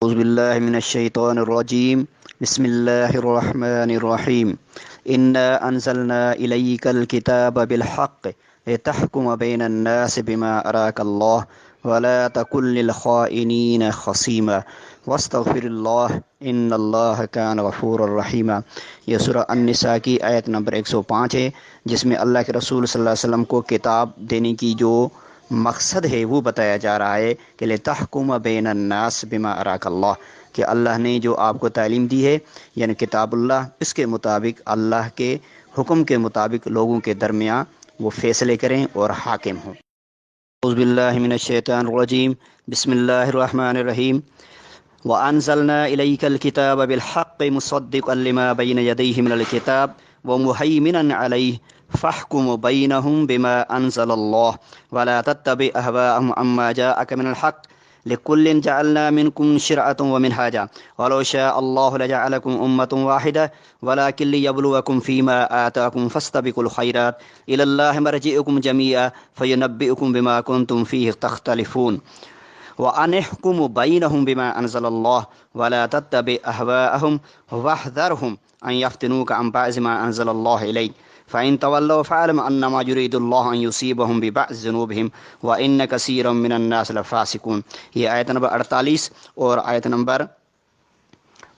أعوذ بالله من الشيطان الرجيم. بسم الله الرحمن الرحيم. إنا أنزلنا إليك الكتاب بالحق لتحكم بين الناس بما أراك الله ولا تكن للخائنين خصيما واستغفر الله إن الله كان غفورا رحيما. یہ سورہ النساء کی آیت نمبر 105 ہے، جس میں اللہ کے رسول صلی اللہ علیہ وسلم کو کتاب دینے کی جو مقصد ہے وہ بتایا جا رہا ہے کہ لتحکم بین الناس بما اراک اللہ، کہ اللہ نے جو آپ کو تعلیم دی ہے یعنی کتاب اللہ، اس کے مطابق اللہ کے حکم کے مطابق لوگوں کے درمیان وہ فیصلے کریں اور حاکم ہوں۔ اعوذ باللہ من الشیطان الرجیم، بسم اللہ الرحمن الرحیم۔ وَأَنزَلْنَا إِلَيْكَ الْكِتَابَ بِالْحَقِّ مُصَدِّقًا لِمَا بَيْنَ يَدَيْهِ مِنَ الْكِتَابِ وَمُهَيْمِنًا عَلَيْهِ فَاحْكُمْ بَيْنَهُمْ بِمَا أَنزَلَ اللَّهُ وَلَا تَتَّبِعْ أَهْوَاءَهُمْ عَمَّا جَاءَكَ مِنَ الْحَقِّ لِكُلٍّ جَعَلْنَا مِنكُمْ شِرْعَةً وَمِنْهَاجًا وَلَوْ شَاءَ اللَّهُ لَجَعَلَكُمْ أُمَّةً وَاحِدَةً وَلَكِنْ لِيَبْلُوَكُمْ فِيمَا آتَاكُمْ فَاسْتَبِقُوا الْخَيْرَاتِ إِلَى اللَّهِ مَرْجِعُكُمْ جَمِيعًا فَيُنَبِّئُكُم بِمَا كُنتُمْ فِيهِ تَخْتَلِفُونَ وَأَنِ احْكُمْ بَيْنَهُم بِمَا أَنزَلَ اللَّهُ وَلَا تَتَّبِعْ أَهْوَاءَهُمْ وَاحْذَرْهُمْ أَن يَفْتِنُوكَ عَن بَعْضِ مَا أَنزَلَ اللَّهُ إِلَيْكَ فَإِن تَوَلَّوْا فَاعْلَمْ أَنَّمَا يُرِيدُ اللَّهُ أَن يُصِيبَهُم بِبَعْضِ ذُنُوبِهِمْ وَإِنَّ كَثِيرًا مِّنَ النَّاسِ لَفَاسِقُونَ۔ یہ آیت نمبر 48 اور آیت نمبر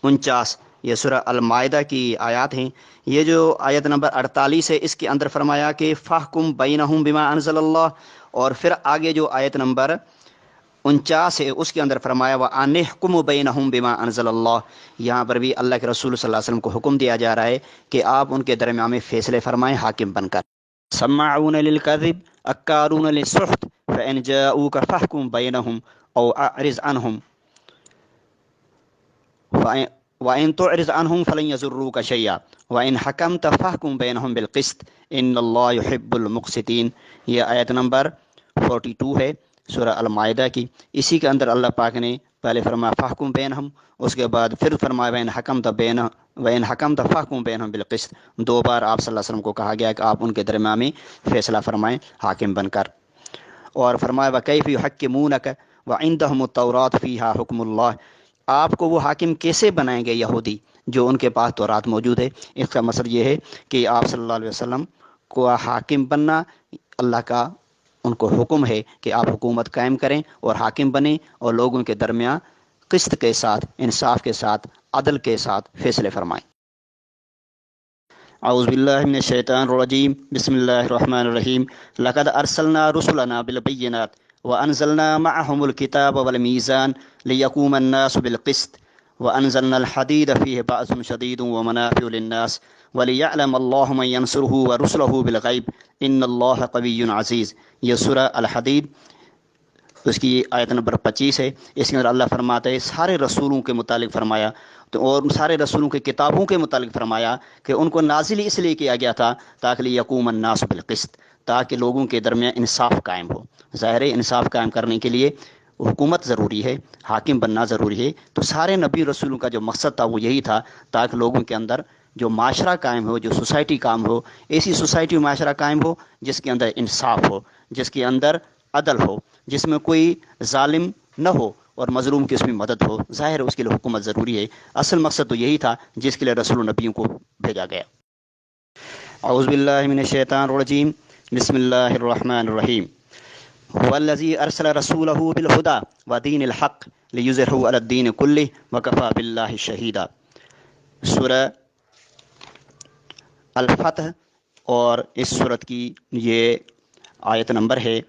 49 یہ سورہ المائدہ کی آیات ہیں۔ یہ جو آیت نمبر 48 ہے، اس کے اندر فرمایا کہ فَاحْكُمْ بَيْنَهُم بِمَا أَنزَلَ اللَّهُ، اور پھر آگے جو آیت نمبر 49 ہے اس کے اندر فرمایا وَأَنِ احْكُمْ بَيْنَهُم بِمَا أَنزَلَ اللَّهُ۔ یہاں پر بھی اللہ کے رسول صلی اللہ علیہ وسلم کو حکم دیا جا رہا ہے کہ آپ ان کے درمیان میں فیصلے فرمائیں حاکم بن کر۔ سماعون للکذب اکارون للسحت فإن جاءوك فاحكم بينهم أو أعرض عنهم وإن تعرض عنهم فلن يضروك شيئا وإن حكمت فاحكم بينهم بالقسط إن الله يحب المقسطين۔ یہ آیت نمبر 42 ہے سورہ المائدہ کی۔ اسی کے اندر اللہ پاک نے پہلے فرمایا فاحکم بینہم، اس کے بعد پھر فرمایا وَإِنْ حَكَمْتَ فاحکم بینہم بالقسط۔ دو بار آپ صلی اللہ علیہ وسلم کو کہا گیا کہ آپ ان کے درمیان میں فیصلہ فرمائیں حاکم بن کر۔ اور فرمایا وَكَيْفَ يُحَكِّمُونَكَ وَعِنْدَهُمُ التَّوْرَاةُ فِيهَا حُكْمُ اللَّهِ، آپ کو وہ حاکم کیسے بنائیں گے یہودی جو ان کے پاس تورات موجود ہے۔ اس کا مطلب یہ ہے کہ آپ صلی اللہ علیہ وسلم کو حاکم بننا اللہ کا ان کو حکم ہے کہ آپ حکومت قائم کریں اور حاکم بنیں اور لوگوں کے درمیان قسط کے ساتھ، انصاف کے ساتھ، عدل کے ساتھ فیصلے فرمائیں۔ اعوذ باللہ من الشیطان الرجیم، بسم اللہ الرحمن الرحیم۔ لقد ارسلنا رسلنا بالبینات وانزلنا معهم الكتاب والمیزان لیقوم الناس بالقسط وانزلنا الحدید فیہ بأس شدید ومنافع للناس ولیعلم اللہ من ینصرہ ورسلہ بالغیب ان اللہ قوی عزیز۔ یہ سورہ الحدید اس کی آیت نمبر 25 ہے۔ اس کے اندر اللہ فرماتا ہے سارے رسولوں کے متعلق فرمایا اور سارے رسولوں کے کتابوں کے متعلق فرمایا کہ ان کو نازل اس لیے کیا گیا تھا تاکہ لیقوم الناس بالقسط، تاکہ لوگوں کے درمیان انصاف قائم ہو۔ ظاہر ہے انصاف قائم کرنے کے لیے حکومت ضروری ہے، حاکم بننا ضروری ہے۔ تو سارے نبی رسولوں کا جو مقصد تھا وہ یہی تھا تاکہ لوگوں کے اندر جو معاشرہ قائم ہو، جو سوسائٹی قائم ہو، ایسی سوسائٹی معاشرہ قائم ہو جس کے اندر انصاف ہو، جس کے اندر عدل ہو، جس میں کوئی ظالم نہ ہو اور مظلوم کی اس میں مدد ہو۔ ظاہر ہے اس کے لیے حکومت ضروری ہے۔ اصل مقصد تو یہی تھا جس کے لیے رسول و نبیوں کو بھیجا گیا۔ اعوذ باللہ من الشیطان الرجیم، بسم اللہ الرحمن الرحیم۔ هو الذی ارسل رسولہ بالہدی ودین الحق لیظہرہ علی الدین کلہ وکفی باللہ شہیدا۔ سورہ الفتح اور اس سورت کی یہ آیت نمبر ہے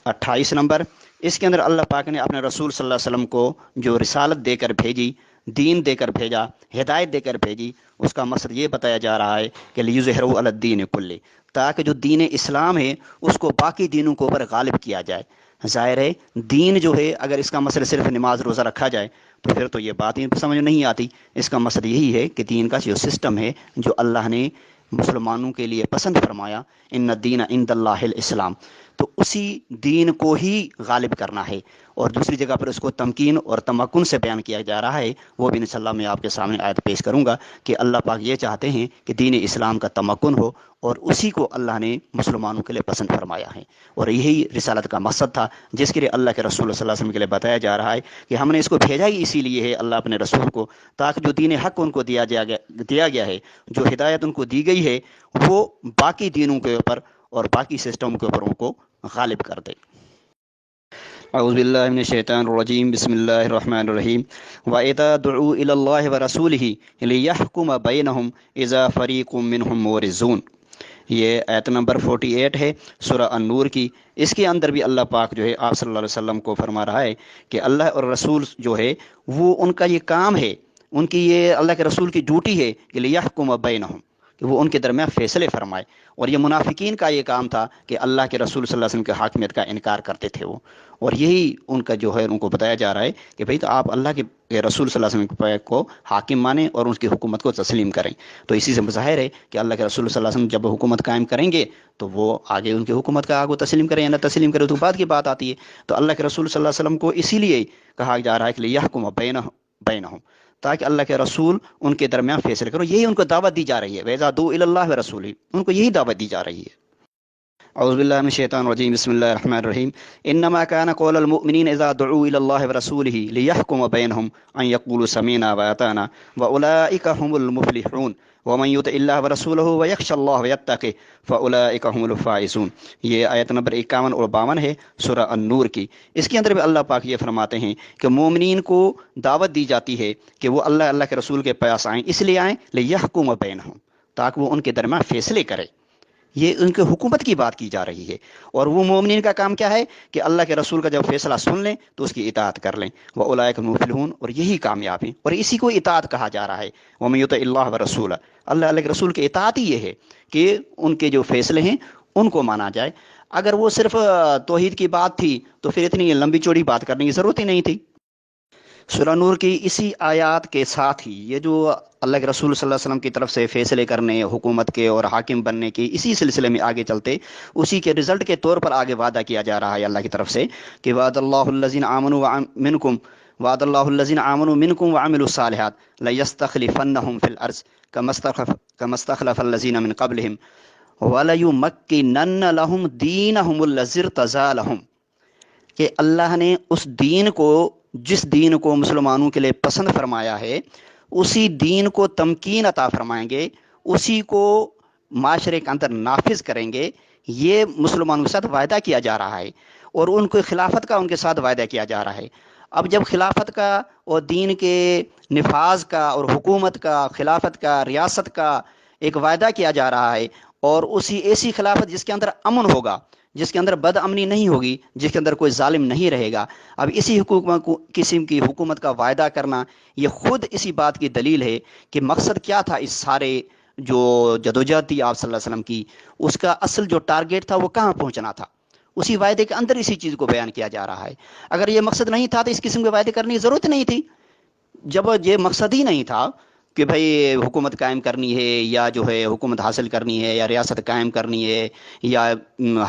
28 نمبر۔ اس کے اندر اللہ پاک نے اپنے رسول صلی اللہ علیہ وسلم کو جو رسالت دے کر بھیجی، دین دے کر بھیجا، ہدایت دے کر بھیجی، اس کا مقصد یہ بتایا جا رہا ہے کہ لیظہرہ علی الدین کلہ، تاکہ جو دین اسلام ہے اس کو باقی دینوں کے اوپر غالب کیا جائے۔ ظاہر ہے دین جو ہے اگر اس کا مسئلہ صرف نماز روزہ رکھا جائے تو پھر تو یہ بات ہی سمجھ نہیں آتی۔ اس کا مقصد یہی ہے کہ دین کا جو سسٹم ہے جو اللہ نے مسلمانوں کے لیے پسند فرمایا، ان الدین عند اللہ الاسلام، تو اسی دین کو ہی غالب کرنا ہے، اور دوسری جگہ پر اس کو تمکین اور تمکن سے بیان کیا جا رہا ہے، وہ بھی انشاءاللہ میں آپ کے سامنے آیت پیش کروں گا کہ اللہ پاک یہ چاہتے ہیں کہ دین اسلام کا تمکن ہو، اور اسی کو اللہ نے مسلمانوں کے لیے پسند فرمایا ہے، اور یہی رسالت کا مقصد تھا جس کے لیے اللہ کے رسول صلی اللہ علیہ وسلم کے لیے بتایا جا رہا ہے کہ ہم نے اس کو بھیجا ہی اسی لیے ہے، اللہ اپنے رسول کو، تاکہ جو دین حق ان کو دیا گیا ہے، جو ہدایت ان کو دی گئی ہے، وہ باقی دینوں کے اوپر اور باقی سسٹم کے اوپر ان کو غالب کر دے۔ اعوذ باللہ من الشیطان الرجیم، بسم اللہ الرحمن الرحیم۔ وَإِذَا دُعُوا إِلَى اللَّهِ وَرَسُولِهِ لِيَحْكُمَ بَيْنَهُمْ إِذَا فَرِيقٌ مِّنْهُمْ مُعْرِضُونَ، یہ آیت نمبر 48 ہے سورہ النور کی۔ اس کے اندر بھی اللہ پاک جو ہے آپ صلی اللہ علیہ وسلم کو فرما رہا ہے کہ اللہ اور رسول جو ہے وہ ان کا یہ کام ہے، ان کی یہ اللہ کے رسول کی ڈیوٹی ہے کہ لِيَحْكُمَ بَيْنَهُمْ، کہ وہ ان کے درمیان فیصلے فرمائے۔ اور یہ منافقین کا یہ کام تھا کہ اللہ کے رسول صلی اللہ علیہ وسلم کے حاکمیت کا انکار کرتے تھے وہ، اور یہی ان کا جو ہے ان کو بتایا جا رہا ہے کہ بھئی تو آپ اللہ کے رسول صلی اللہ علیہ وسلم کو حاکم مانیں اور اس کی حکومت کو تسلیم کریں۔ تو اسی سے ظاہر ہے کہ اللہ کے رسول صلی اللہ علیہ وسلم جب حکومت قائم کریں گے تو وہ آگے ان کی حکومت کا آگے تسلیم کریں یا نہ تسلیم کریں تو بعد کی بات آتی ہے۔ تو اللہ کے رسول صلی اللہ علیہ وسلم کو اسی لیے کہا جا رہا ہے کہ لِيَحْكُمَ بَيْنَهُمْ، تاکہ اللہ کے رسول ان کے درمیان فیصلے کرو۔ یہی ان کو دعوت دی جا رہی ہے، وَإِذَا دُعُوا إِلَى اللَّهِ وَرَسُولِهِ، ان کو یہی دعوت دی جا رہی ہے۔ اعوذ باللہ من الشیطان الرجیم، بسم اللہ الرحمن الرحیم۔ انما كان قول المؤمنین اذا دعوا الى الله ورسوله ليحكم بينهم ان يقولوا سمعنا واطعنا واولئك هم المفلحون ومن يطع الله ورسوله ويخشى الله ويتقه فاولئك هم الفائزون۔ یہ آیت نمبر 51 اور 52 ہے سورہ النور کی۔ اس کے اندر بھی اللہ پاک یہ فرماتے ہیں کہ مومنین کو دعوت دی جاتی ہے کہ وہ اللہ کے رسول کے پاس آئیں، اس لیے آئیں ليحكم بينهم، تاکہ وہ ان کے درمیان فیصلے کرے۔ یہ ان کے حکومت کی بات کی جا رہی ہے، اور وہ مومنین کا کام کیا ہے کہ اللہ کے رسول کا جب فیصلہ سن لیں تو اس کی اطاعت کر لیں، وَأُولَٰئِكَ هُمُ الْمُفْلِحُونَ، اور یہی کامیاب ہیں، اور اسی کو اطاعت کہا جا رہا ہے۔ وَمَن يُطِعِ اللَّهَ وَرَسُولَهُ، اللہ کے رسول کی اطاعت ہی یہ ہے کہ ان کے جو فیصلے ہیں ان کو مانا جائے۔ اگر وہ صرف توحید کی بات تھی تو پھر اتنی لمبی چوڑی بات کرنے کی ضرورت ہی نہیں تھی۔ سورہ نور کی اسی آیات کے ساتھ ہی یہ جو اللہ کے رسول صلی اللہ علیہ وسلم کی طرف سے فیصلے کرنے، حکومت کے اور حاکم بننے کے، اسی سلسلے میں آگے چلتے اسی کے رزلٹ کے طور پر آگے وعدہ کیا جا رہا ہے اللہ کی طرف سے کہ وعد اللہ الذین آمنوا منکم وعملوا الصالحات لیستخلفنہم فی الارض کما استخلف الذین من قبلہم ولیمکنن لہم دینہم الذی ارتضی لہم، کہ اللہ نے اس دین کو، جس دین کو مسلمانوں کے لیے پسند فرمایا ہے، اسی دین کو تمکین عطا فرمائیں گے، اسی کو معاشرے کے اندر نافذ کریں گے۔ یہ مسلمانوں کے ساتھ وعدہ کیا جا رہا ہے، اور ان کو خلافت کا ان کے ساتھ وعدہ کیا جا رہا ہے۔ اب جب خلافت کا اور دین کے نفاذ کا اور حکومت کا، خلافت کا، ریاست کا ایک وعدہ کیا جا رہا ہے، اور اسی ایسی خلافت جس کے اندر امن ہوگا، جس کے اندر بد امنی نہیں ہوگی، جس کے اندر کوئی ظالم نہیں رہے گا، اب اسی قسم کی حکومت کا وعدہ کرنا یہ خود اسی بات کی دلیل ہے کہ مقصد کیا تھا اس سارے جو جدوجہد تھی آپ صلی اللہ علیہ وسلم کی، اس کا اصل جو ٹارگیٹ تھا وہ کہاں پہنچنا تھا، اسی وعدے کے اندر اسی چیز کو بیان کیا جا رہا ہے۔ اگر یہ مقصد نہیں تھا تو اس قسم کے وعدے کرنے کی ضرورت نہیں تھی۔ جب یہ مقصد ہی نہیں تھا کہ بھئی حکومت قائم کرنی ہے، یا جو ہے حکومت حاصل کرنی ہے، یا ریاست قائم کرنی ہے، یا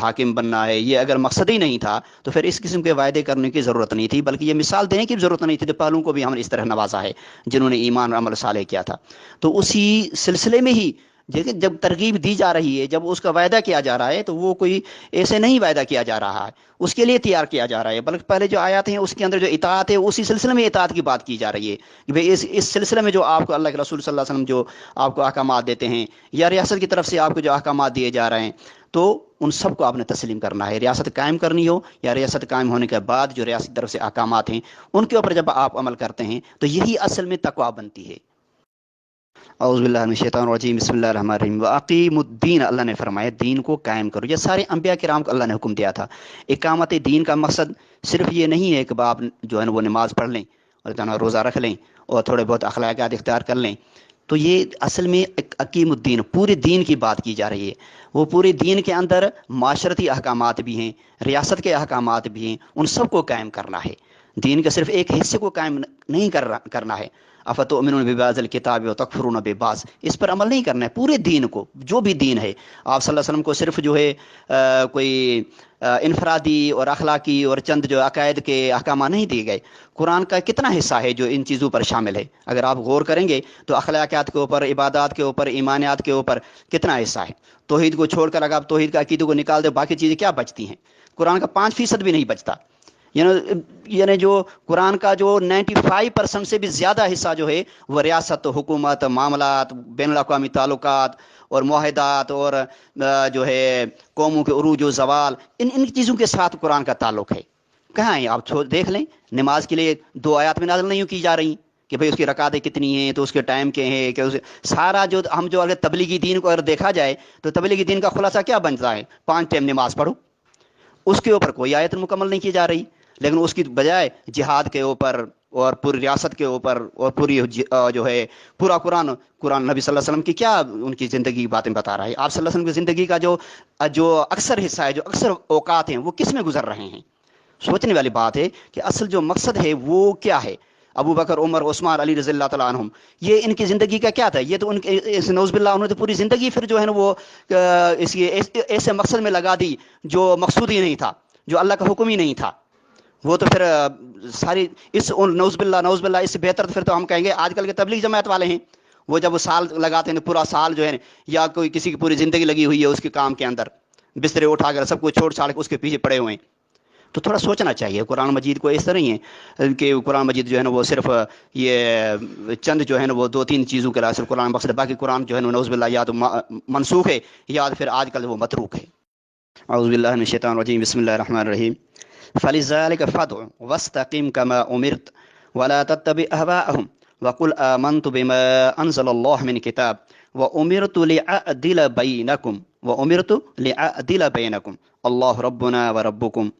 حاکم بننا ہے، یہ اگر مقصد ہی نہیں تھا تو پھر اس قسم کے وعدے کرنے کی ضرورت نہیں تھی، بلکہ یہ مثال دینے کی ضرورت نہیں تھی۔ تو پہلوں کو بھی ہم نے اس طرح نوازا ہے جنہوں نے ایمان اور عمل صالح کیا تھا۔ تو اسی سلسلے میں ہی جب ترغیب دی جا رہی ہے، جب اس کا وعدہ کیا جا رہا ہے، تو وہ کوئی ایسے نہیں وعدہ کیا جا رہا ہے، اس کے لیے تیار کیا جا رہا ہے، بلکہ پہلے جو آیات ہیں اس کے اندر جو اطاعت ہے اسی سلسلے میں اطاعت کی بات کی جا رہی ہے کہ بھئی اس سلسلے میں جو آپ کو اللہ کے رسول صلی اللہ علیہ وسلم جو آپ کو احکامات دیتے ہیں، یا ریاست کی طرف سے آپ کو جو احکامات دیے جا رہے ہیں، تو ان سب کو آپ نے تسلیم کرنا ہے۔ ریاست قائم کرنی ہو یا ریاست قائم ہونے کے بعد جو ریاست کی طرف سے احکامات ہیں ان کے اوپر جب آپ عمل کرتے ہیں تو یہی اصل میں تقویٰ بنتی ہے۔ اعوذ باللہ من الشیطان الرجیم، بسم اللہ الرحمن الرحیم۔ وَأَقِیمُوا الدِّینَ، اللہ نے فرمایا دین کو قائم کرو۔ یہ سارے انبیاء کرام کو اللہ نے حکم دیا تھا۔ اقامت دین کا مقصد صرف یہ نہیں ہے کہ آپ جو ہے وہ نماز پڑھ لیں اور روزہ رکھ لیں اور تھوڑے بہت اخلاقیات اختیار کر لیں، تو یہ اصل میں اقیم الدین، پورے دین کی بات کی جا رہی ہے۔ وہ پورے دین کے اندر معاشرتی احکامات بھی ہیں، ریاست کے احکامات بھی ہیں، ان سب کو قائم کرنا ہے۔ دین کے صرف ایک حصے کو قائم نہیں کرنا ہے۔ افتؤمنون ببعض الکتاب وتکفرون ببعض، اس پر عمل نہیں کرنا ہے۔ پورے دین کو، جو بھی دین ہے، آپ صلی اللہ علیہ وسلم کو صرف جو ہے کوئی انفرادی اور اخلاقی اور چند جو عقائد کے احکامات نہیں دیے گئے، قرآن کا کتنا حصہ ہے جو ان چیزوں پر شامل ہے؟ اگر آپ غور کریں گے تو اخلاقیات کے اوپر، عبادات کے اوپر، ایمانیات کے اوپر کتنا حصہ ہے۔ توحید کو چھوڑ کر اگر آپ توحید کا عقیدے کو نکال دیں، باقی چیزیں کیا بچتی ہیں؟ قرآن کا 5% بھی نہیں بچتا۔ یعنی جو قرآن کا جو 95% سے بھی زیادہ حصہ جو ہے وہ ریاست، حکومت، معاملات، بین الاقوامی تعلقات اور معاہدات اور جو ہے قوموں کے عروج و زوال، ان چیزوں کے ساتھ قرآن کا تعلق ہے۔ کہاں ہیں آپ دیکھ لیں، نماز کے لیے 2 آیات میں نازل نہیں کی جا رہی کہ بھئی اس کی رکعتیں کتنی ہیں، تو اس کے ٹائم کے ہیں کہ سارا جو ہم جو اگر تبلیغی دین کو اگر دیکھا جائے تو تبلیغی دین کا خلاصہ کیا بنتا ہے؟ 5 ٹائم نماز پڑھو۔ اس کے اوپر کوئی آیت مکمل نہیں کی جا رہی، لیکن اس کی بجائے جہاد کے اوپر اور پوری ریاست کے اوپر اور پوری جو ہے پورا قرآن نبی صلی اللہ علیہ وسلم کی کیا ان کی زندگی کی باتیں بتا رہا ہے۔ آپ صلی اللہ علیہ وسلم کی زندگی کا جو اکثر حصہ ہے، جو اکثر اوقات ہیں، وہ کس میں گزر رہے ہیں؟ سوچنے والی بات ہے کہ اصل جو مقصد ہے وہ کیا ہے۔ ابو بکر، عمر، عثمان، علی رضی اللہ تعالیٰ عنہم، یہ ان کی زندگی کا کیا تھا؟ یہ تو ان کے نعوذ باللہ انہوں نے تو پوری زندگی پھر جو ہے نا وہ اس ایسے مقصد میں لگا دی جو مقصود ہی نہیں تھا، جو اللہ کا حکم ہی نہیں تھا۔ وہ تو پھر ساری اس نعوذ باللہ اس سے بہتر پھر تو ہم کہیں گے آج کل کے تبلیغ جماعت والے ہیں۔ وہ جب وہ سال لگاتے ہیں، پورا سال جو ہے یا کوئی کسی کی پوری زندگی لگی ہوئی ہے اس کے کام کے اندر، بسترے اٹھا کر سب کچھ چھوڑ چھاڑ کے اس کے پیچھے پڑے ہوئے ہیں۔ تو تھوڑا سوچنا چاہیے، قرآن مجید کو اس طرح نہیں ہے کہ قرآن مجید جو ہے نا وہ صرف یہ چند جو ہے نا وہ 2-3 چیزوں کے لحاظ سے قرآن مقصد ہے، باقی قرآن جو ہے نا نعوذ باللہ یا تو منسوخ ہے یا پھر آج کل وہ متروک ہے۔ اعوذ باللہ من الشیطان الرجیم، بسم اللہ الرحمن الرحیم۔ فَلِذَلِكَ فَادْعُ وَاسْتَقِمْ كَمَا أُمِرْتَ وَلَا تَتَّبِعْ أَهْوَاءَهُمْ وَقُلْ آمَنْتُ بِمَا أَنزَلَ اللَّهُ مِنْ كِتَابٍ وَأُمِرْتُ لِأَعْدِلَ بَيْنَكُمْ اللَّهُ رَبُّنَا وَرَبُّكُمْ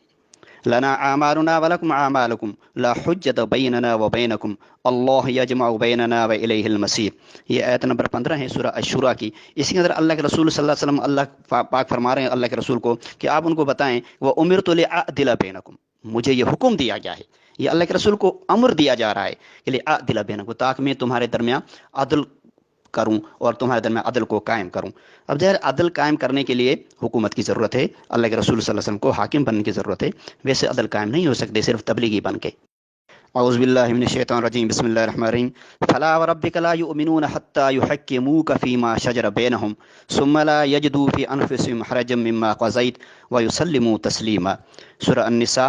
لنا اعمالنا ولکم اعمالکم لا حجت بیننا وبینکم اللہ یجمع بیننا والیہ المصیر۔ یہ آیت نمبر 15 ہے سورہ الشورى کی۔ اسی کے اندر اللہ کے رسول صلی اللہ علیہ وسلم اللہ پاک فرما رہے ہیں اللہ کے رسول کو کہ آپ ان کو بتائیں وامرت لاعدل بینکم، مجھے یہ حکم دیا گیا ہے، یہ اللہ کے رسول کو امر دیا جا رہا ہے کہ لاعدل بینکم، تاکہ میں تمہارے درمیان عدل کروں اور تمہارے درمیان عدل کو قائم کروں۔ اب ظاہر عدل قائم کرنے کے لیے حکومت کی ضرورت ہے، اللہ کے رسول صلی اللہ علیہ وسلم کو حاکم بننے کی ضرورت ہے، ویسے عدل قائم نہیں ہو سکتے صرف تبلیغی بن کے۔ اعوذ باللہ من الشیطان الرجیم، بسم اللہ الرحمن الرحیم۔ فلا وربک لا یؤمنون حتی یحکموک فیما شجر بینہم ثم لا یجدوا فی انفسہم حرجا مما قضیت ویسلموا تسلیما۔ سورہ النساء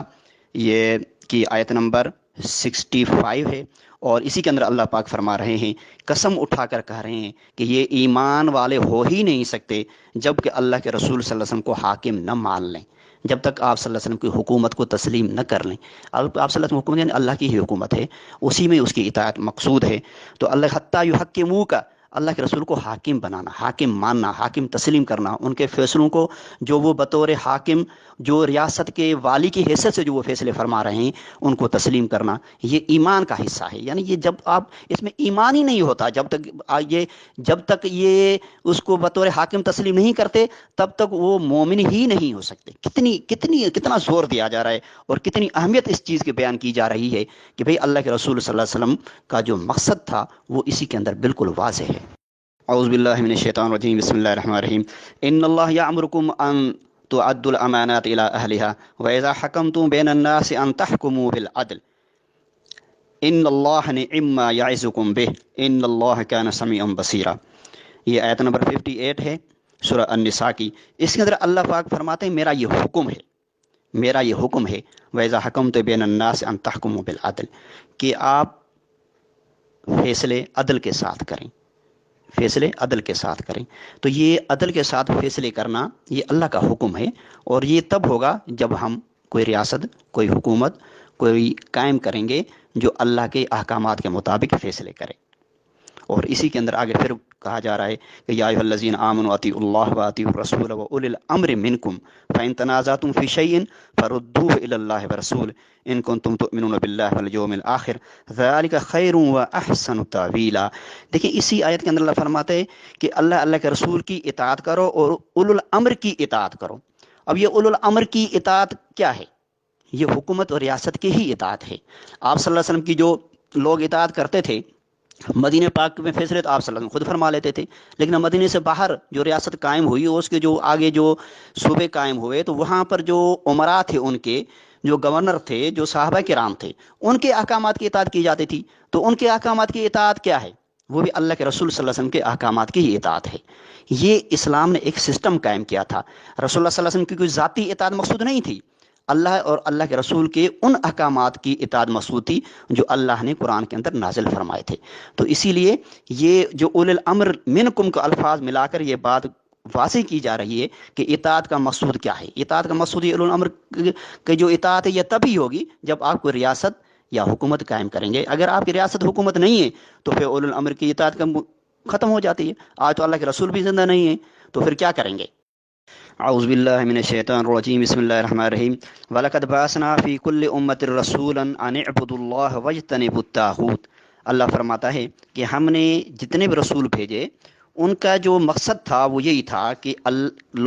یہ کی آیت نمبر 65 ہے، اور اسی کے اندر اللہ پاک فرما رہے ہیں، قسم اٹھا کر کہہ رہے ہیں کہ یہ ایمان والے ہو ہی نہیں سکتے جب کہ اللہ کے رسول صلی اللہ علیہ وسلم کو حاکم نہ مان لیں، جب تک آپ صلی اللہ علیہ وسلم کی حکومت کو تسلیم نہ کر لیں۔ آپ صلی اللہ علیہ وسلم حکومت یعنی اللہ کی ہی حکومت ہے، اسی میں اس کی اطاعت مقصود ہے۔ تو اللہ حتیٰ یحکموک، اللہ کے رسول کو حاکم بنانا، حاکم ماننا، حاکم تسلیم کرنا، ان کے فیصلوں کو جو وہ بطور حاکم جو ریاست کے والی کی حیثیت سے جو وہ فیصلے فرما رہے ہیں ان کو تسلیم کرنا، یہ ایمان کا حصہ ہے۔ یعنی یہ جب آپ اس میں ایمان ہی نہیں ہوتا، جب تک یہ اس کو بطور حاکم تسلیم نہیں کرتے تب تک وہ مومن ہی نہیں ہو سکتے۔ کتنا زور دیا جا رہا ہے اور کتنی اہمیت اس چیز کی بیان کی جا رہی ہے کہ بھئی اللہ کے رسول صلی اللہ علیہ وسلم کا جو مقصد تھا وہ اسی کے اندر بالکل واضح ہے۔ اعوذ باللہ من الشیطان الرجیم، بسم اللہ الرحمن الرحیم۔ ان اللہ یأمرکم ان تعدوا الامانات الى اهلها واذا حکمتم بین الناس ان تحکموا بالعدل ان اللہ نعم ما یعظکم به ان اللہ کان سمیعا بصیرا۔ یہ آیت نمبر 58 ہے سورہ النساء کی۔ اس کے اندر اللہ پاک فرماتے ہیں میرا یہ حکم ہے، میرا یہ حکم ہے وَإِذَا حَكَمْتُ بَيْنَ النَّاسِ أَن تَحْكُمُوا بِالْعَدْلِ، کہ آپ فیصلے عدل کے ساتھ کریں، فیصلے عدل کے ساتھ کریں۔ تو یہ عدل کے ساتھ فیصلے کرنا یہ اللہ کا حکم ہے، اور یہ تب ہوگا جب ہم کوئی ریاست، کوئی حکومت کوئی قائم کریں گے جو اللہ کے احکامات کے مطابق فیصلے کرے۔ اور اسی کے اندر آگے پھر کہا جا رہا ہے کہ یا ایھا الذین آمنوا اطیعوا اللہ واطیعوا الرسول واولی الامر منکم فان تنازعتم فی شیء فردوه الی اللہ والرسول ان کنتم تؤمنون باللہ والیوم الآخر ذلک خیر واحسن تاویلا۔ دیکھیں اسی آیت کے اندر اللہ فرماتے ہیں کہ اللہ کے رسول کی اطاعت کرو اور اولو الامر کی اطاعت کرو۔ اب یہ اولو الامر کی اطاعت کیا ہے؟ یہ حکومت اور ریاست کی ہی اطاعت ہے۔ آپ صلی اللہ علیہ وسلم کی جو لوگ اطاعت کرتے تھے مدینہ پاک میں فیصلے تو آپ صلی اللہ علیہ وسلم خود فرما لیتے تھے، لیکن مدینہ سے باہر جو ریاست قائم ہوئی، اس کے جو آگے جو صوبے قائم ہوئے، تو وہاں پر جو امراء تھے، ان کے جو گورنر تھے، جو صحابہ کرام تھے، ان کے احکامات کی اطاعت کی جاتی تھی۔ تو ان کے احکامات کی اطاعت کیا ہے؟ وہ بھی اللہ کے رسول صلی اللہ علیہ وسلم کے احکامات کی ہی اطاعت ہے۔ یہ اسلام نے ایک سسٹم قائم کیا تھا۔ رسول اللہ صلی اللہ علیہ وسلم کی کوئی ذاتی اطاعت مقصود نہیں تھی، اللہ اور اللہ کے رسول کے ان احکامات کی اطاعت مقصود تھی جو اللہ نے قرآن کے اندر نازل فرمائے تھے۔ تو اسی لیے یہ جو اول الامر منکم کا الفاظ ملا کر یہ بات واضح کی جا رہی ہے کہ اطاعت کا مقصود کیا ہے۔ اطاعت کا مقصود یہ اول الامر کی جو اطاعت ہے، یہ تبھی ہوگی جب آپ کو ریاست یا حکومت قائم کریں گے۔ اگر آپ کی ریاست حکومت نہیں ہے تو پھر اول الامر کی اطاعت کا ختم ہو جاتی ہے۔ آج تو اللہ کے رسول بھی زندہ نہیں ہیں، تو پھر کیا کریں گے؟ اعوذ باللہ من الشیطان الرجیم، بسم اللہ الرحمن الرحیم۔ وَلَقَدْ بَعَثْنَا فِي كُلِّ أُمَّةٍ رَسُولًا أَنِ اعْبُدُوا اللَّهَ وَاجْتَنِبُوا الطَّاغُوتَ۔ اللہ فرماتا ہے کہ ہم نے جتنے بھی رسول بھیجے، ان کا جو مقصد تھا وہ یہی تھا کہ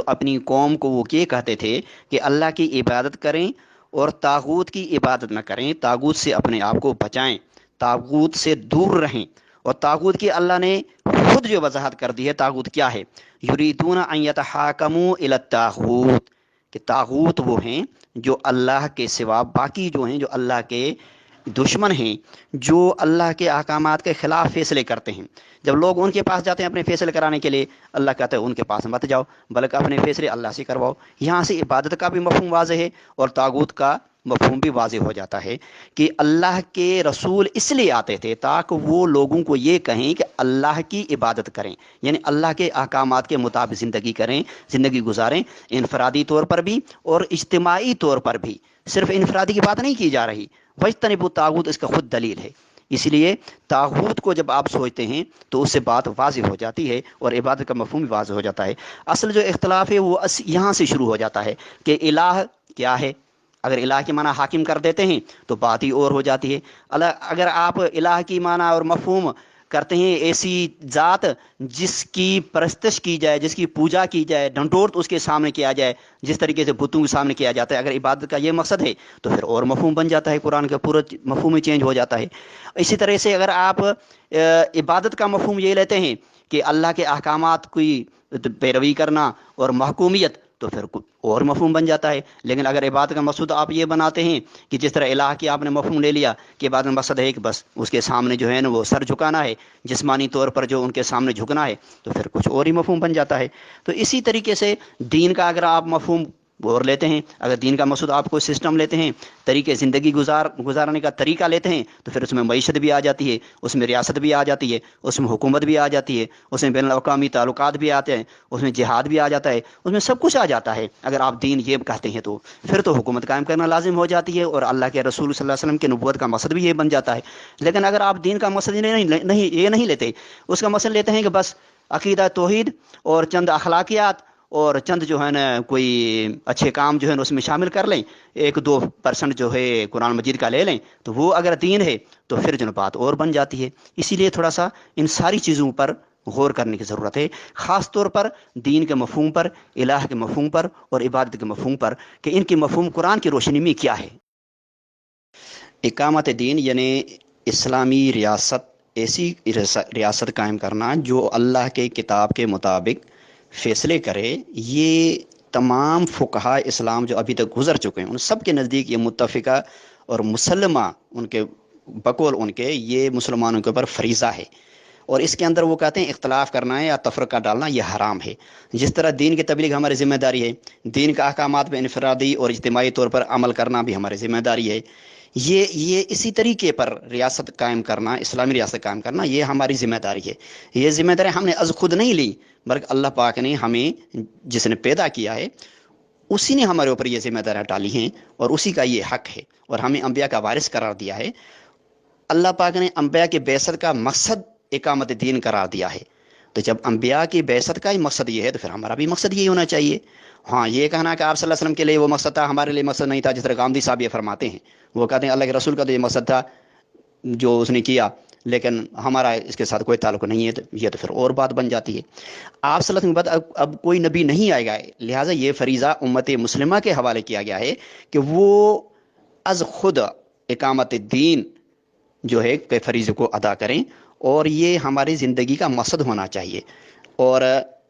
اپنی قوم کو وہ یہ کہتے تھے کہ اللہ کی عبادت کریں اور طاغوت کی عبادت نہ کریں، طاغوت سے اپنے آپ کو بچائیں، طاغوت سے دور رہیں۔ اور طاغوت کی اللہ نے خود جو وضاحت کر دی ہے، طاغوت کیا ہے؟ یریدون ان یتحاکموا الی الطاغوت، کہ طاغوت وہ ہیں جو اللہ کے سوا باقی جو ہیں، جو اللہ کے دشمن ہیں، جو اللہ کے احکامات کے خلاف فیصلے کرتے ہیں۔ جب لوگ ان کے پاس جاتے ہیں اپنے فیصلے کرانے کے لیے، اللہ کہتا ہے ان کے پاس مت جاؤ، بلکہ اپنے فیصلے اللہ سے کرواؤ۔ یہاں سے عبادت کا بھی مفہوم واضح ہے اور طاغوت کا مفہوم بھی واضح ہو جاتا ہے کہ اللہ کے رسول اس لیے آتے تھے تاکہ وہ لوگوں کو یہ کہیں کہ اللہ کی عبادت کریں، یعنی اللہ کے احکامات کے مطابق زندگی کریں، زندگی گزاریں، انفرادی طور پر بھی اور اجتماعی طور پر بھی۔ صرف انفرادی کی بات نہیں کی جا رہی، وَاجْتَنِبُوا الطَّاغُوتَ اس کا خود دلیل ہے۔ اس لیے طاغوت کو جب آپ سوچتے ہیں تو اس سے بات واضح ہو جاتی ہے اور عبادت کا مفہوم بھی واضح ہو جاتا ہے۔ اصل جو اختلاف ہے وہ یہاں سے شروع ہو جاتا ہے کہ الہ کیا ہے۔ اگر الہ کی معنی حاکم کر دیتے ہیں تو بات ہی اور ہو جاتی ہے۔ اگر آپ الہ کی معنی اور مفہوم کرتے ہیں ایسی ذات جس کی پرستش کی جائے، جس کی پوجا کی جائے، ڈنڈورت اس کے سامنے کیا جائے، جس طریقے سے بتوں کے سامنے کیا جاتا ہے، اگر عبادت کا یہ مقصد ہے تو پھر اور مفہوم بن جاتا ہے، قرآن کا پورا مفہوم ہی چینج ہو جاتا ہے۔ اسی طرح سے اگر آپ عبادت کا مفہوم یہ لیتے ہیں کہ اللہ کے احکامات کی پیروی کرنا اور محکومیت، تو پھر اور مفہوم بن جاتا ہے۔ لیکن اگر عبادت کا مقصود آپ یہ بناتے ہیں کہ جس طرح الہ کی آپ نے مفہوم لے لیا کہ عبادت کا مقصد ہے کہ بس اس کے سامنے جو ہے نا وہ سر جھکانا ہے، جسمانی طور پر جو ان کے سامنے جھکنا ہے، تو پھر کچھ اور ہی مفہوم بن جاتا ہے۔ تو اسی طریقے سے دین کا اگر آپ مفہوم اور لیتے ہیں، اگر دین کا مقصود آپ کو سسٹم لیتے ہیں، طریقے زندگی گزارنے کا طریقہ لیتے ہیں، تو پھر اس میں معیشت بھی آ جاتی ہے، اس میں ریاست بھی آ جاتی ہے، اس میں حکومت بھی آ جاتی ہے، اس میں بین الاقوامی تعلقات بھی آتے ہیں، اس میں جہاد بھی آ جاتا ہے، اس میں سب کچھ آ جاتا ہے۔ اگر آپ دین یہ کہتے ہیں تو پھر تو حکومت قائم کرنا لازم ہو جاتی ہے اور اللہ کے رسول صلی اللہ علیہ وسلم کے نبوت کا مقصد بھی یہ بن جاتا ہے۔ لیکن اگر آپ دین کا مقصد یہ نہیں لیتے، اس کا مقصد لیتے ہیں کہ بس عقیدہ توحید اور چند اخلاقیات اور چند جو ہے نا کوئی اچھے کام جو ہے نا اس میں شامل کر لیں، 1-2% جو ہے قرآن مجید کا لے لیں، تو وہ اگر دین ہے تو پھر جو بات اور بن جاتی ہے۔ اسی لیے تھوڑا سا ان ساری چیزوں پر غور کرنے کی ضرورت ہے، خاص طور پر دین کے مفہوم پر، الہ کے مفہوم پر اور عبادت کے مفہوم پر، کہ ان کے مفہوم قرآن کی روشنی میں کیا ہے۔ اقامت دین یعنی اسلامی ریاست، ایسی ریاست قائم کرنا جو اللہ کے کتاب کے مطابق فیصلے کرے۔ یہ تمام فقہاء اسلام جو ابھی تک گزر چکے ہیں ان سب کے نزدیک یہ متفقہ اور مسلمہ، ان کے بقول ان کے یہ مسلمانوں کے اوپر فریضہ ہے۔ اور اس کے اندر وہ کہتے ہیں اختلاف کرنا ہے یا تفرقہ ڈالنا یہ حرام ہے۔ جس طرح دین کی تبلیغ ہماری ذمہ داری ہے، دین کا احکامات میں انفرادی اور اجتماعی طور پر عمل کرنا بھی ہماری ذمہ داری ہے، یہ اسی طریقے پر ریاست قائم کرنا، اسلامی ریاست قائم کرنا، یہ ہماری ذمہ داری ہے۔ یہ ذمہ داری ہم نے از خود نہیں لی، بلکہ اللہ پاک نے ہمیں، جس نے پیدا کیا ہے، اسی نے ہمارے اوپر یہ ذمہ داریاں ڈالی ہیں اور اسی کا یہ حق ہے اور ہمیں انبیاء کا وارث قرار دیا ہے۔ اللہ پاک نے انبیاء کے بعثت کا مقصد اقامت دین قرار دیا ہے، تو جب انبیاء کی بعثت کا ہی مقصد یہ ہے تو پھر ہمارا بھی مقصد یہی ہونا چاہیے۔ ہاں، یہ کہنا کہ آپ صلی اللہ علیہ وسلم کے لیے وہ مقصد تھا، ہمارے لیے مقصد نہیں تھا، جس طرح گاندھی صاحب یہ فرماتے ہیں، وہ کہتے ہیں اللہ کے رسول کا تو یہ مقصد تھا جو اس نے کیا، لیکن ہمارا اس کے ساتھ کوئی تعلق نہیں ہے، تو یہ تو پھر اور بات بن جاتی ہے۔ آپ صلی اللہ علیہ وسلم کے بعد اب کوئی نبی نہیں آئے گا، لہٰذا یہ فریضہ امت مسلمہ کے حوالے کیا گیا ہے کہ وہ از خود اقامت دین جو ہے کہ فریضے کو ادا کریں اور یہ ہماری زندگی کا مقصد ہونا چاہیے. اور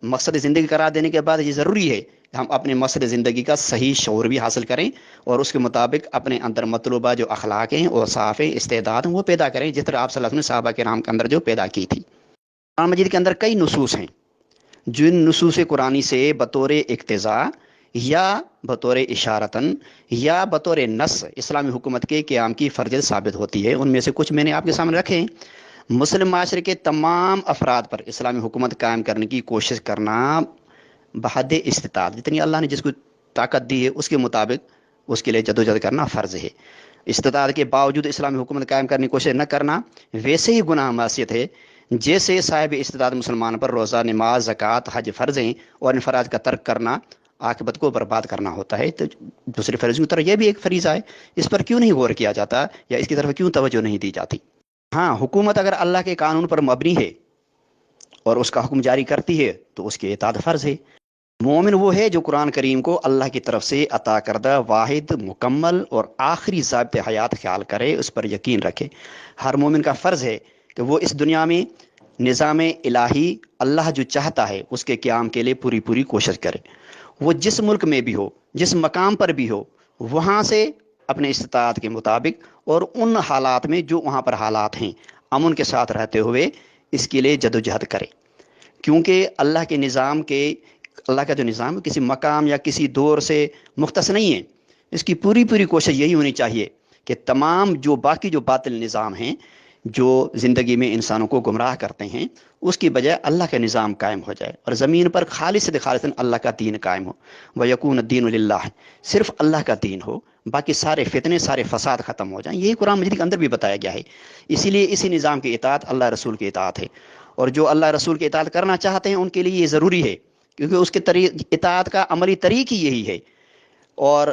مقصد زندگی قرار دینے کے بعد یہ ضروری ہے کہ ہم اپنے مقصد زندگی کا صحیح شعور بھی حاصل کریں اور اس کے مطابق اپنے اندر مطلوبہ جو اخلاق ہیں اور صاف ہیں استعداد ہیں وہ پیدا کریں، جس طرح آپ صلی اللہ علیہ وسلم نے صحابہ کرام کے اندر جو پیدا کی تھی. قرآن مجید کے اندر کئی نصوص ہیں جن نصوص قرآنی سے بطور اقتضاء یا بطور اشارتاً یا بطور نص اسلامی حکومت کے قیام کی فرضیت ثابت ہوتی ہے. ان میں سے کچھ میں نے آپ کے سامنے رکھے ہیں. مسلم معاشرے کے تمام افراد پر اسلامی حکومت قائم کرنے کی کوشش کرنا بحد استطاعت، جتنی اللہ نے جس کو طاقت دی ہے اس کے مطابق اس کے لیے جدوجہد کرنا فرض ہے. استطاعت کے باوجود اسلامی حکومت قائم کرنے کی کوشش نہ کرنا ویسے ہی گناہ معصیت ہے جیسے صاحب استطاعت مسلمان پر روزہ، نماز، زکوٰۃ، حج فرض ہیں اور ان فرائض کا ترک کرنا عاقبت کو برباد کرنا ہوتا ہے. تو دوسرے فرض کی طرح یہ بھی ایک فریضہ ہے، اس پر کیوں نہیں غور کیا جاتا یا اس کی طرف کیوں توجہ نہیں دی جاتی؟ ہاں، حکومت اگر اللہ کے قانون پر مبنی ہے اور اس کا حکم جاری کرتی ہے تو اس کی اطاعت فرض ہے. مومن وہ ہے جو قرآن کریم کو اللہ کی طرف سے عطا کردہ واحد، مکمل اور آخری ضابط حیات خیال کرے، اس پر یقین رکھے. ہر مومن کا فرض ہے کہ وہ اس دنیا میں نظام الہی اللہ جو چاہتا ہے اس کے قیام کے لیے پوری کوشش کرے. وہ جس ملک میں بھی ہو، جس مقام پر بھی ہو، وہاں سے اپنے استطاعت کے مطابق اور ان حالات میں جو وہاں پر حالات ہیں امن کے ساتھ رہتے ہوئے اس کے لیے جدوجہد کرے. کیونکہ اللہ کا جو نظام ہے کسی مقام یا کسی دور سے مختص نہیں ہے. اس کی پوری کوشش یہی ہونی چاہیے کہ تمام جو باقی جو باطل نظام ہیں جو زندگی میں انسانوں کو گمراہ کرتے ہیں اس کی بجائے اللہ کا نظام قائم ہو جائے اور زمین پر خالص اللہ کا دین قائم ہو. وَيَكُونَ الدِّينُ لِلَّهِ، صرف اللہ کا دین ہو، باقی سارے فتنے، سارے فساد ختم ہو جائیں. یہی قرآن مجید کے اندر بھی بتایا گیا ہے. اسی لیے اسی نظام کی اطاعت اللہ رسول کی اطاعت ہے، اور جو اللہ رسول کی اطاعت کرنا چاہتے ہیں ان کے لیے یہ ضروری ہے کیونکہ اس کے اطاعت کا عملی طریق ہی یہی ہے، اور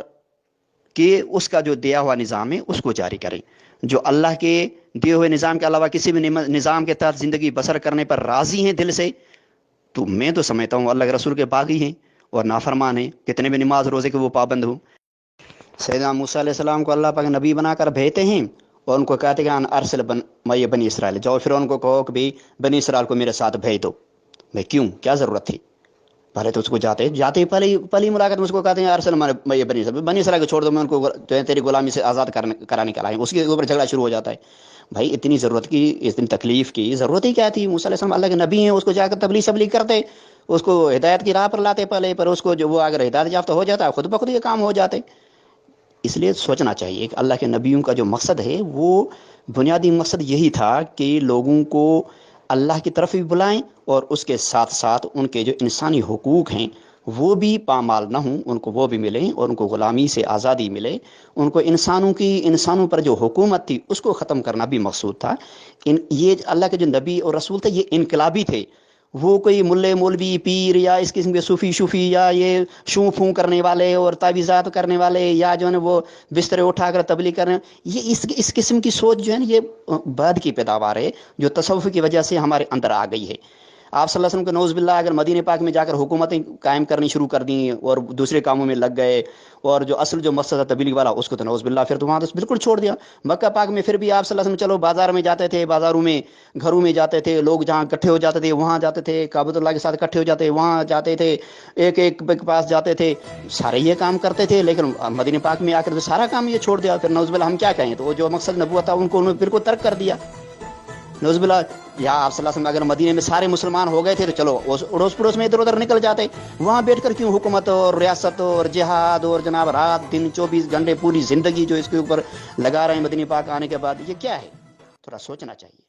کہ اس کا جو دیا ہوا نظام ہے اس کو جاری کریں. جو اللہ کے دیے ہوئے نظام کے علاوہ کسی بھی نظام کے تحت زندگی بسر کرنے پر راضی ہیں دل سے، تو میں تو سمجھتا ہوں اللہ کے رسول کے باغی ہیں اور نافرمان ہیں، کتنے بھی نماز روزے کے وہ پابند ہوں. سیدنا موسیٰ علیہ السلام کو اللہ پاک نبی بنا کر بھیجتے ہیں اور ان کو کہتے ہیں کہ ارسل بنی اسرائیل، جاؤ پھر ان کو کہو کہ بھی بنی اسرائیل کو میرے ساتھ بھیج دو. بھائی کیوں، کیا ضرورت تھی؟ پہلے تو اس کو جاتے ہی پہلی ملاقات میں اس کو کہتے ہیں ارسل بنی اسرائیل کو چھوڑ دو، میں ان کو تیری غلامی سے آزاد کرانے کے لائے. اس کے اوپر جھگڑا شروع ہو جاتا ہے. بھائی اتنی ضرورت کی، اتنی تکلیف کی ضرورت ہی کیا تھی؟ موسیٰ علیہ السلام اللہ کے نبی ہیں، اس کو جا کر تبلیغ کرتے، اس کو ہدایت کی راہ پر لاتے پہلے، پر اس کو جو وہ اگر ہدایت یافتہ ہو جاتا ہے خود بخود یہ کام ہو جاتے. اس لیے سوچنا چاہیے کہ اللہ کے نبیوں کا جو مقصد ہے وہ بنیادی مقصد یہی تھا کہ لوگوں کو اللہ کی طرف بھی بلائیں اور اس کے ساتھ ساتھ ان کے جو انسانی حقوق ہیں وہ بھی پامال نہ ہوں، ان کو وہ بھی ملیں اور ان کو غلامی سے آزادی ملے. ان کو انسانوں پر جو حکومت تھی اس کو ختم کرنا بھی مقصود تھا. یہ اللہ کے جو نبی اور رسول تھے یہ انقلابی تھے. وہ کوئی ملے مولوی پیر یا اس قسم کے صوفی یا یہ شوں پھوں کرنے والے اور تعویذات کرنے والے یا جو ہے نا وہ بسترے اٹھا کر تبلیغ کرنے، یہ اس قسم کی سوچ جو ہے نا یہ بعد کی پیداوار ہے جو تصوف کی وجہ سے ہمارے اندر آ گئی ہے. آپ صلی اللہ علیہ وسلم کے نعوذ باللہ اگر مدینہ پاک میں جا کر حکومتیں قائم کرنی شروع کر دیں اور دوسرے کاموں میں لگ گئے اور جو اصل جو مقصد ہے تبلیغ والا اس کو تو نعوذ باللہ پھر تو وہاں تو بالکل چھوڑ دیا. مکہ پاک میں پھر بھی آپ صلی اللہ علیہ وسلم چلو بازار میں جاتے تھے، بازاروں میں گھروں میں جاتے تھے، لوگ جہاں اکٹھے ہو جاتے تھے وہاں جاتے تھے، کعبۃ اللہ کے ساتھ اکٹھے ہو جاتے وہاں جاتے تھے، ایک کے پاس جاتے تھے، سارے یہ کام کرتے تھے. لیکن مدینہ پاک میں آ کر تو سارا کام یہ چھوڑ دیا. پھر نعوذ باللہ ہم کیا کہیں، تو وہ جو مقصد نبوت تھا ان کو انہوں نے بالکل ترک کر دیا. نعوذ باللہ یا آپ صلی اللہ علیہ وسلم اگر مدینے میں سارے مسلمان ہو گئے تھے تو چلو اڑوس پڑوس میں ادھر ادھر نکل جاتے، وہاں بیٹھ کر کیوں حکومت اور ریاست اور جہاد اور جناب رات دن 24 گھنٹے پوری زندگی جو اس کے اوپر لگا رہے ہیں مدینہ پاک آنے کے بعد، یہ کیا ہے؟ تھوڑا سوچنا چاہیے.